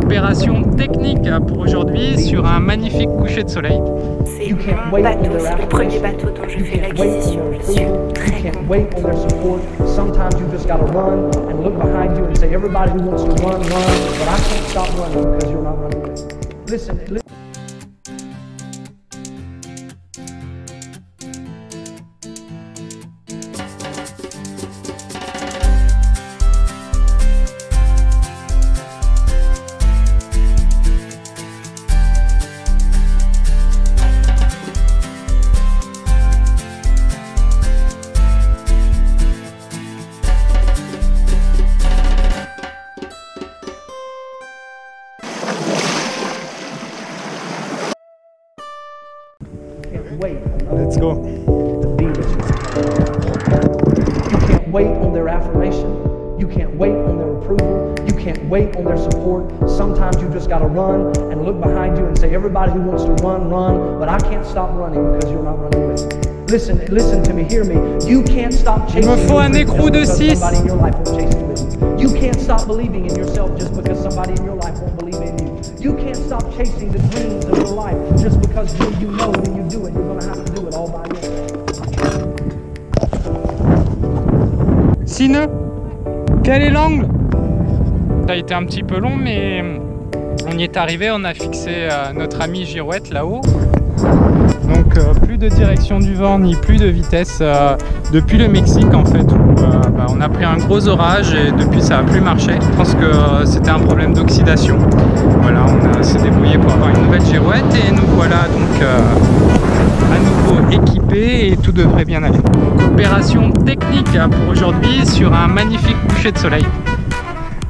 Opération technique pour aujourd'hui sur un magnifique coucher de soleil. C'est mon bateau, c'est le premier bateau dont je fais l'acquisition. Je suis très contente. Let's go. You can't wait on their affirmation. You can't wait on their approval. You can't wait on their support. Sometimes you just gotta run and look behind you and say, everybody who wants to run, run, but I can't stop running because you're not running with me. Listen to me, hear me. You can't stop chasing un écrou de 6. somebody in your life won't chase you with you. You can't stop believing in yourself just because somebody in your life won't believe in you. You can't stop chasing the dreams of your life just because you know when you do it, you're gonna have to do it all by yourself. Sine, quel est l'angle? Ça a été un petit peu long, mais on y est arrivé. On a fixé notre ami girouette là-haut. Donc plus de direction du vent ni plus de vitesse depuis le Mexique en fait où on a pris un gros orage et depuis ça n'a plus marché. Je pense que c'était un problème d'oxydation. Voilà, on s'est débrouillé pour avoir une nouvelle girouette et nous voilà donc à nouveau équipés et tout devrait bien aller. Donc, opération technique pour aujourd'hui sur un magnifique coucher de soleil.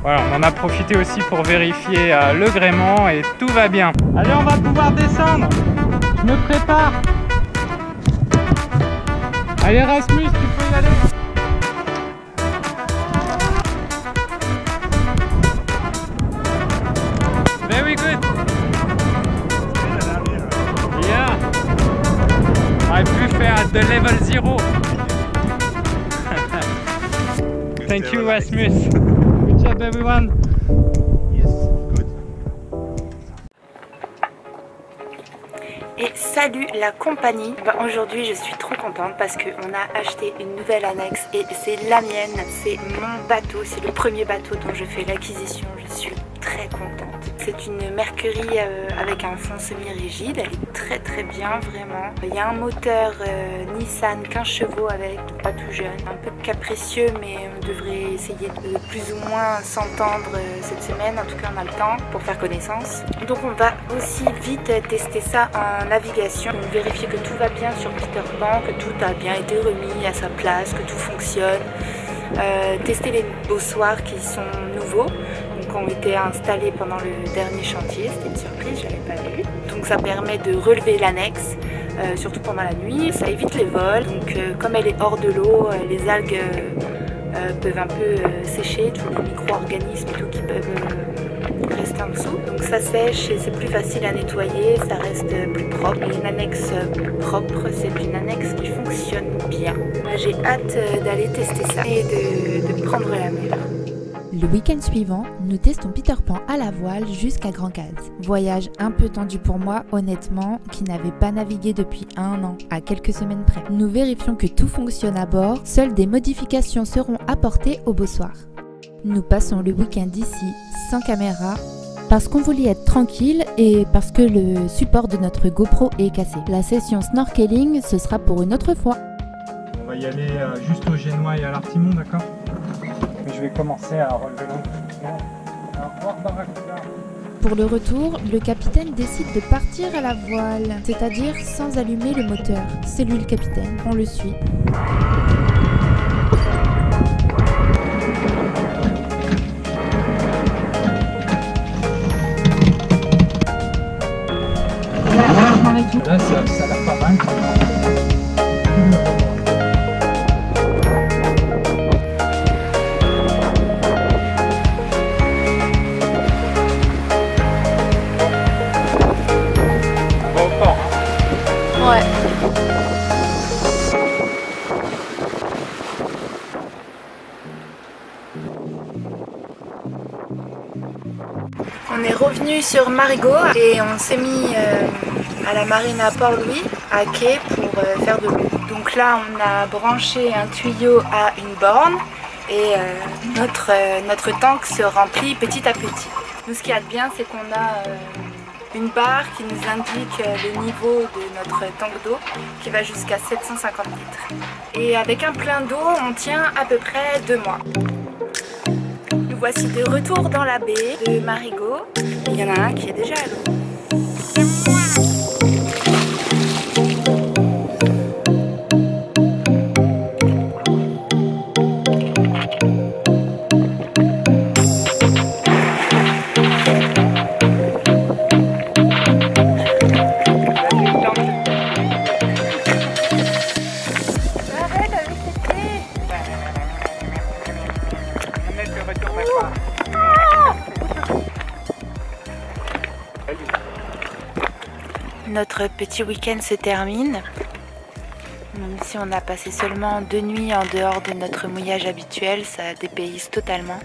Voilà, on en a profité aussi pour vérifier le gréement et tout va bien. Allez, on va pouvoir descendre. Je me prépare. Allez Rasmus, tu peux y aller. Very good. Yeah. I prefer at the level 0. Thank you Rasmus. Good job everyone. Et salut la compagnie. Aujourd'hui je suis trop contente parce qu'on a acheté une nouvelle annexe et c'est la mienne, c'est mon bateau, c'est le premier bateau dont je fais l'acquisition. Je suis très contente. C'est une Mercury avec un fond semi-rigide, elle est très bien vraiment. Il y a un moteur Nissan 15 chevaux avec, pas tout jeune, un peu capricieux mais on devrait essayer de plus ou moins s'entendre cette semaine. En tout cas on a le temps pour faire connaissance. Donc on va aussi vite tester ça en navigation, vérifier que tout va bien sur Peter Pan, que tout a bien été remis à sa place, que tout fonctionne. Tester les bossoirs qui sont nouveaux, donc ont été installés pendant le dernier chantier, c'était une surprise, je n'avais pas vu. Donc ça permet de relever l'annexe, surtout pendant la nuit, ça évite les vols. Donc comme elle est hors de l'eau, les algues peuvent un peu sécher, tous les micro-organismes et tout qui peuvent rester en dessous. Donc ça sèche et c'est plus facile à nettoyer, ça reste plus propre. Et une annexe propre, c'est une annexe qui fonctionne bien. J'ai hâte d'aller tester ça et de prendre la mer. Le week-end suivant, nous testons Peter Pan à la voile jusqu'à Grand Case. Voyage un peu tendu pour moi, honnêtement, qui n'avait pas navigué depuis 1 an, à quelques semaines près. Nous vérifions que tout fonctionne à bord, seules des modifications seront apportées au bossoir. Nous passons le week-end ici sans caméra, parce qu'on voulait être tranquille et parce que le support de notre GoPro est cassé. La session snorkeling, ce sera pour une autre fois. On va y aller juste au Génois et à l'Artimon, d'accord? Je vais commencer à relever l'eau. Pour le retour, le capitaine décide de partir à la voile, c'est-à-dire sans allumer le moteur. C'est lui le capitaine, on le suit. Là, ça a l'air pas mal. On est revenu sur Marigot et on s'est mis à la marine à Port-Louis, à quai, pour faire de l'eau. Donc là, on a branché un tuyau à une borne et notre tank se remplit petit à petit. Nous, ce qu'il y a de bien, c'est qu'on a une barre qui nous indique le niveau de notre tank d'eau qui va jusqu'à 750 litres. Et avec un plein d'eau, on tient à peu près 2 mois. Nous voici de retour dans la baie de Marigot. Il y en a un qui est déjà à l'eau. Notre petit week-end se termine, même si on a passé seulement 2 nuits en dehors de notre mouillage habituel, ça dépayse totalement.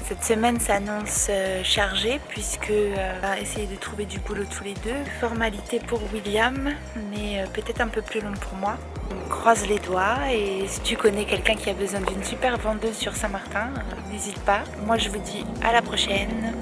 Cette semaine s'annonce chargée puisque on va essayer de trouver du boulot tous les deux. Formalité pour William, mais peut-être un peu plus long pour moi. On croise les doigts et si tu connais quelqu'un qui a besoin d'une super vendeuse sur Saint-Martin, n'hésite pas. Moi je vous dis à la prochaine.